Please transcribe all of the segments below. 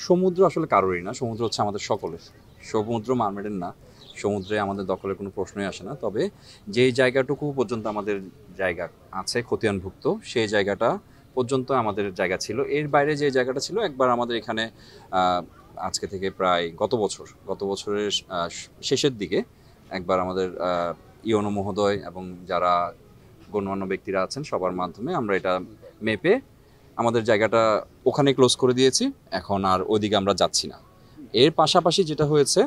সমুদ্র আসলে কারোরই না, সমুদ্র হচ্ছে আমাদের সকলের। সমুদ্র মারমেডের না, সমুদ্রে আমাদের দখলের কোনো প্রশ্নই আসে না। তবে যেই জায়গাটুকু পর্যন্ত আমাদের জায়গা আছে খতিয়ানভুক্ত, সেই জায়গাটা পর্যন্ত আমাদের জায়গা ছিল। এর বাইরে যে জায়গাটা ছিল, একবার আমাদের এখানে আজকে থেকে প্রায় গত বছরের শেষের দিকে একবার আমাদের ইওনো মহোদয় এবং যারা গণ্যমান্য ব্যক্তিরা আছেন সবার মাধ্যমে আমরা এটা মেপে আমাদের জায়গাটা ওখানে ক্লোজ করে দিয়েছি। এখন আর ওইদিকে আমরা যাচ্ছি না। এর পাশাপাশি যেটা হয়েছে,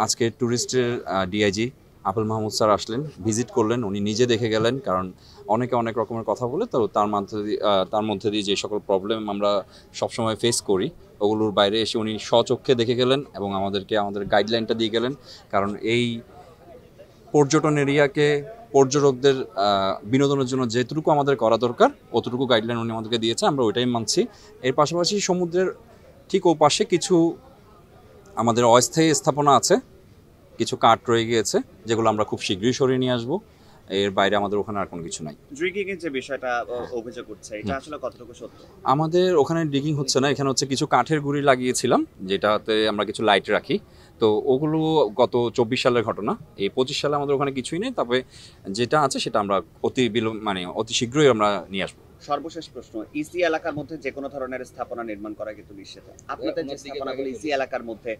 আজকে ট্যুরিস্টের ডিআইজি আবুল মাহমুদ স্যার আসলেন, ভিজিট করলেন, উনি নিজে দেখে গেলেন। কারণ অনেকে অনেক রকমের কথা বলে, তো তার মধ্যে দিয়ে যে সকল প্রবলেম আমরা সবসময় ফেস করি ওগুলোর বাইরে এসে উনি স্বচক্ষে দেখে গেলেন এবং আমাদেরকে আমাদের গাইডলাইনটা দিয়ে গেলেন। কারণ এই পর্যটন এরিয়াকে পর্যটকদের বিনোদনের জন্য যেটুকু আমাদের করা দরকার অতটুকু গাইডলাইন উনি আমাদেরকে দিয়েছে, আমরা ওইটাই মানছি। এর পাশাপাশি সমুদ্রের ঠিক ও পাশে কিছু আমাদের অস্থায়ী স্থাপনা আছে, কিছু কাঠ রয়ে গিয়েছে, যেগুলো আমরা খুব শীঘ্রই সরিয়ে নিয়ে আসবো। এর বাইরে আমাদের ওখানে আর কোনো কিছু নাই। ড্রিগিং এর যে বিষয়টা অভিযোগ করছে, এটা আসলে কতটুকু সত্য? আমাদের ওখানে ডিগিং হচ্ছে না, এখানে হচ্ছে কিছু কাঠের গুঁড়ি লাগিয়েছিলাম, যেটাতে আমরা কিছু লাইট রাখি। তো ওগুলো গত 24 সালের ঘটনা। এই 25 সালে আমাদের ওখানে কিছুই নেই, তবে যেটা আছে সেটা আমরা অতি শীঘ্রই আমরা নিয়ে আসবো। সর্বশেষ প্রশ্ন, ইসি এলাকার মধ্যে যে কোনো ধরনের স্থাপনা নির্মাণ করা কিন্তু নিষেধ। আপনাদের যে স্থাপনাগুলো ইসি এলাকার মধ্যে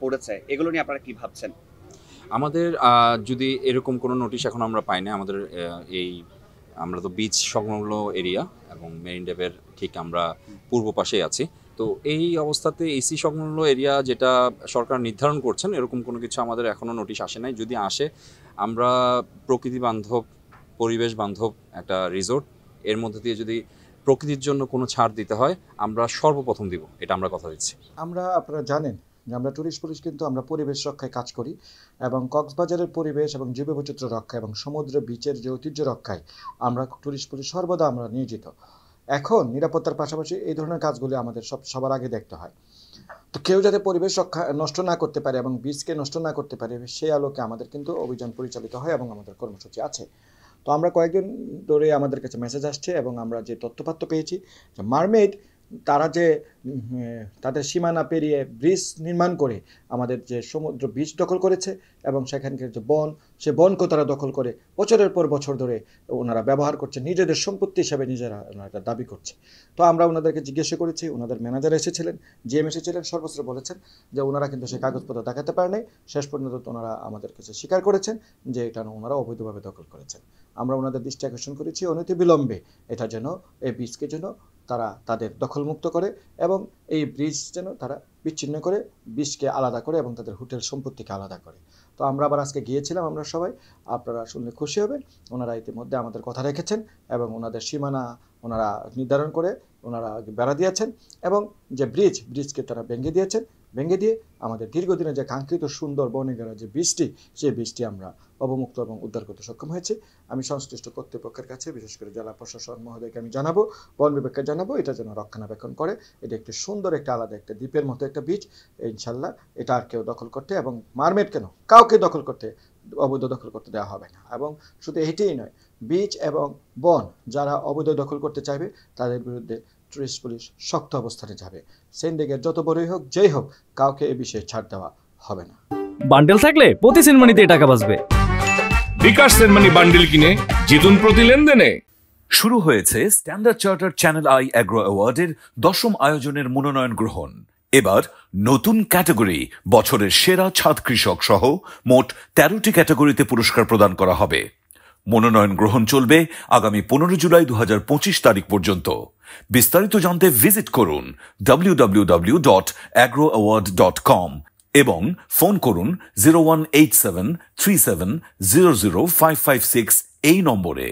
পড়েছে, এগুলো নিয়ে আপনারা কি ভাবছেন? আমাদের যদি এরকম কোনো নোটিশ এখন আমরা পাই না। আমাদের আমরা তো বিচ সংলগ্ন এরিয়া এবং মেরিন ড্রাইভের ঠিক আমরা পূর্ব পাশেই আছি। তো এই অবস্থাতে এসি সংলগ্ন এরিয়া যেটা সরকার নির্ধারণ করছেন, এরকম কোনো কিছু আমাদের এখনও নোটিশ আসে নাই। যদি আসে, আমরা প্রকৃতি বান্ধব, পরিবেশ বান্ধব একটা রিসোর্ট, এর মধ্যে দিয়ে যদি প্রকৃতির জন্য কোনো ছাড় দিতে হয়, আমরা সর্বপ্রথম দিব, এটা আমরা কথা দিচ্ছি। আপনারা জানেন যে আমরা ট্যুরিস্ট পুলিশ কিন্তু আমরা পরিবেশ রক্ষায় কাজ করি এবং কক্সবাজারের পরিবেশ এবং জীববৈচিত্র্য রক্ষা এবং সমুদ্র বিচের যে ঐতিহ্য রক্ষায় আমরা ট্যুরিস্ট পুলিশ সর্বদা আমরা নিয়োজিত। এখন নিরাপত্তার পাশাপাশি এই ধরনের কাজগুলি আমাদের সবার আগে দেখতে হয়। তো কেউ যাতে পরিবেশ রক্ষা নষ্ট না করতে পারে এবং বীজকে নষ্ট না করতে পারে, সেই আলোকে আমাদের কিন্তু অভিযান পরিচালিত হয় এবং আমাদের কর্মসূচি আছে। তো আমরা কয়েকদিন ধরে আমাদের কাছে মেসেজ আসছে এবং আমরা যে তথ্যপাত্র পেয়েছি যে মারমেড তারা যে তাদের সীমানা পেরিয়ে ব্রিজ নির্মাণ করে আমাদের যে সমুদ্র বিচ দখল করেছে এবং সেখানকার যে সে বনকে তারা দখল করে বছরের পর বছর ধরে ওনারা ব্যবহার করছে, নিজেদের সম্পত্তি হিসাবে ওনারা এটা দাবি করছে। তো আমরা ওনাদেরকে জিজ্ঞাসা করেছি, ওনাদের ম্যানেজার এসেছিলেন, জিএম এসেছিলেন, সর্বত্র বলেছেন যে ওনারা কিন্তু সেই কাগজপত্র দেখাতে পারে নাই। শেষ পর্যন্ত ওনারা আমাদের কাছে স্বীকার করেছেন যে এটা ওনারা অবৈধভাবে দখল করেছেন। আমরা ওনাদের দৃষ্টি আকর্ষণ করেছি অনতিবিলম্বে এটা যেন এই বীজকে যেন তারা তাদের দখলমুক্ত করে এবং এই ব্রিজ যেন তারা বিচ্ছিন্ন করে, বীজকে আলাদা করে এবং তাদের হোটেল সম্পত্তিকে আলাদা করে। তো আমরা আবার আজকে গিয়েছিলাম, আমরা সবাই, আপনারা শুনলে খুশি হবেন। ওনারা ইতিমধ্যে আমাদের কথা রেখেছেন এবং ওনাদের সীমানা ওনারা নির্ধারণ করে ওনারা বেড়া দিয়েছেন এবং যে ব্রিজকে তারা ভেঙে দিয়ে আমাদের দীর্ঘদিনে যে কাঙ্ক্ষিত সুন্দর বনেগারা যে বীজটি, সেই বীজটি আমরা অবমুক্ত এবং উদ্ধার করতে সক্ষম হয়েছি। আমি সংশ্লিষ্ট কর্তৃপক্ষের কাছে, বিশেষ করে জেলা প্রশাসন মহোদয়কে আমি জানাবো, বন বিভাগকে জানাবো, এটা যেন রক্ষণাবেক্ষণ করে। এটা একটি সুন্দর একটা আলাদা একটা দ্বীপের মতো একটা বীজ, ইনশাল্লাহ এটা আর কেউ দখল করতে এবং মারমেড কেন কাউকে অবৈধ দখল করতে দেওয়া হবে না। এবং শুধু এটাই নয়, বীচ এবং বন যারা অবৈধ দখল করতে চাইবে তাদের বিরুদ্ধে ট্যুরিস্ট পুলিশ শক্ত অবস্থানে যাবে। সিন্ডিকেট যত বড়ই হোক, যেই হোক, কাউকে এ বিষয়ে ছাড় দেওয়া হবে না। বান্ডেল থাকলে প্রতি সেনমানিতে টাকা বাঁচবে। বিকাশ সেনমানি বান্ডেল কিনে জিতুন প্রতি লেনদেনে। শুরু হয়েছে standard charter channel I agro অ্যাওয়ার্ডের 10ম আয়োজনের মনোনয়ন গ্রহণ। এবার নতুন ক্যাটাগরি বছরের সেরা ছাদ কৃষক সহ মোট 13টি ক্যাটাগরিতে পুরস্কার প্রদান করা হবে। মনোনয়ন গ্রহণ চলবে আগামী 15 জুলাই 2025 তারিখ পর্যন্ত। বিস্তারিত জানতে ভিজিট করুন www.agroaward.com এবং ফোন করুন 018737000556 এই নম্বরে।